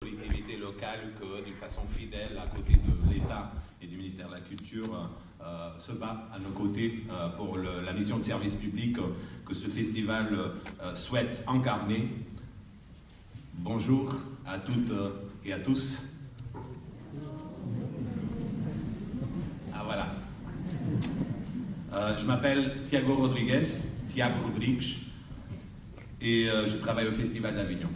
collectivités locales que, d'une façon fidèle, à côté de l'État et du ministère de la Culture, se bat à nos côtés pour la mission de service public que ce festival souhaite incarner. Bonjour à toutes et à tous. Ah voilà. Je m'appelle Tiago Rodrigues, et je travaille au Festival d'Avignon.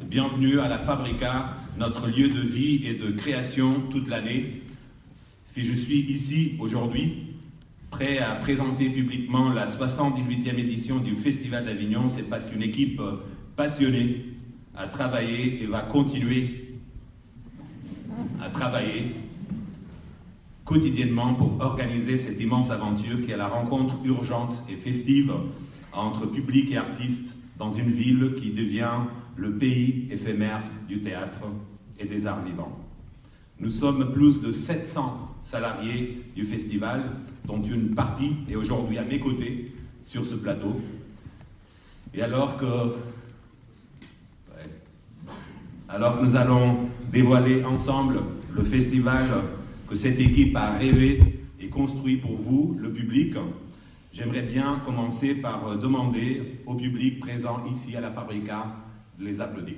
Bienvenue à la Fabrica, notre lieu de vie et de création toute l'année. Si je suis ici aujourd'hui, prêt à présenter publiquement la 78e édition du Festival d'Avignon, c'est parce qu'une équipe passionnée a travaillé et va continuer à travailler quotidiennement pour organiser cette immense aventure qui est la rencontre urgente et festive entre public et artistes dans une ville qui devient le pays éphémère du théâtre et des arts vivants. Nous sommes plus de 700 salariés du festival, dont une partie est aujourd'hui à mes côtés sur ce plateau. Et alors que nous allons dévoiler ensemble le festival que cette équipe a rêvé et construit pour vous, le public, j'aimerais bien commencer par demander au public présent ici à la Fabrica de les applaudir.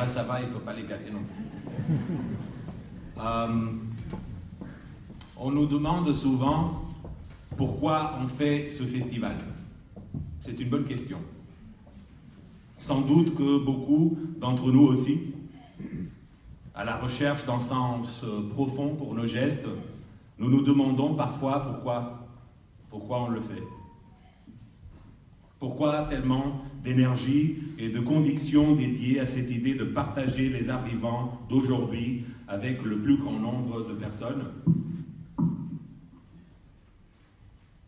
Ça va, il ne faut pas les gâter non plus. On nous demande souvent pourquoi on fait ce festival. C'est une bonne question. Sans doute que beaucoup d'entre nous aussi, à la recherche d'un sens profond pour nos gestes, nous nous demandons parfois pourquoi on le fait. Pourquoi tellement d'énergie et de conviction dédiée à cette idée de partager les arts vivants d'aujourd'hui avec le plus grand nombre de personnes?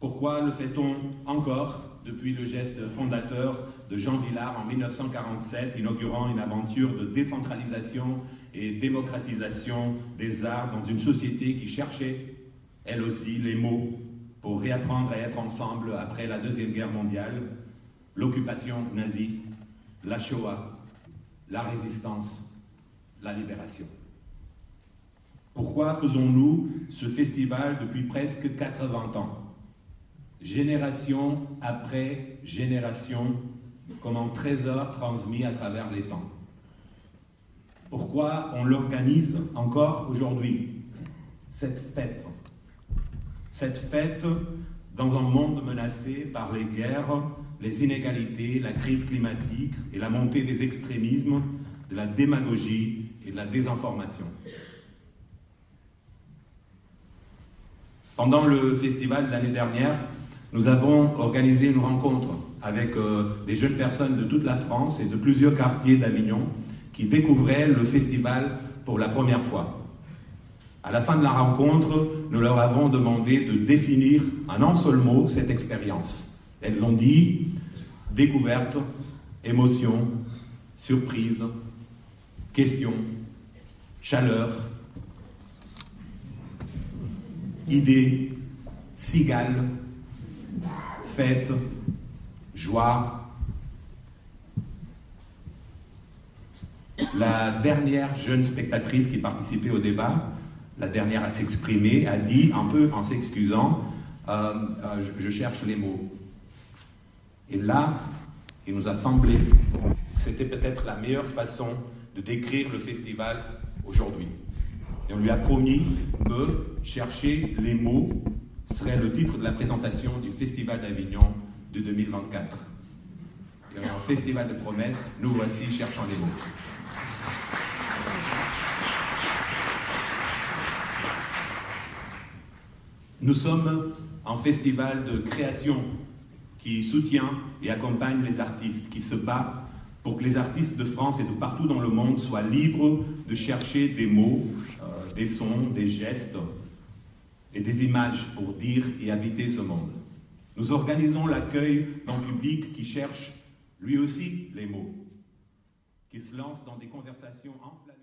Pourquoi le fait-on encore depuis le geste fondateur de Jean Vilar en 1947, inaugurant une aventure de décentralisation et démocratisation des arts dans une société qui cherchait, elle aussi, les mots pour réapprendre à être ensemble après la Deuxième Guerre mondiale, l'occupation nazie, la Shoah, la résistance, la libération. Pourquoi faisons-nous ce festival depuis presque 80 ans? Génération après génération, comme un trésor transmis à travers les temps. Pourquoi on l'organise encore aujourd'hui, cette fête? Cette fête dans un monde menacé par les guerres, les inégalités, la crise climatique et la montée des extrémismes, de la démagogie et de la désinformation. Pendant le festival de l'année dernière, nous avons organisé une rencontre avec des jeunes personnes de toute la France et de plusieurs quartiers d'Avignon qui découvraient le festival pour la première fois. À la fin de la rencontre, nous leur avons demandé de définir en un seul mot cette expérience. Elles ont dit découverte, émotion, surprise, question, chaleur, idée, cigale, fête, joie. La dernière jeune spectatrice qui participait au débat, la dernière à s'exprimer, a dit, un peu en s'excusant, je cherche les mots. Et là, il nous a semblé que c'était peut-être la meilleure façon de décrire le festival aujourd'hui. Et on lui a promis que chercher les mots serait le titre de la présentation du Festival d'Avignon de 2024. Et en festival de promesses, nous voici cherchant les mots. Nous sommes un festival de création qui soutient et accompagne les artistes, qui se bat pour que les artistes de France et de partout dans le monde soient libres de chercher des mots, des sons, des gestes et des images pour dire et habiter ce monde. Nous organisons l'accueil d'un public qui cherche lui aussi les mots, qui se lance dans des conversations enflammées.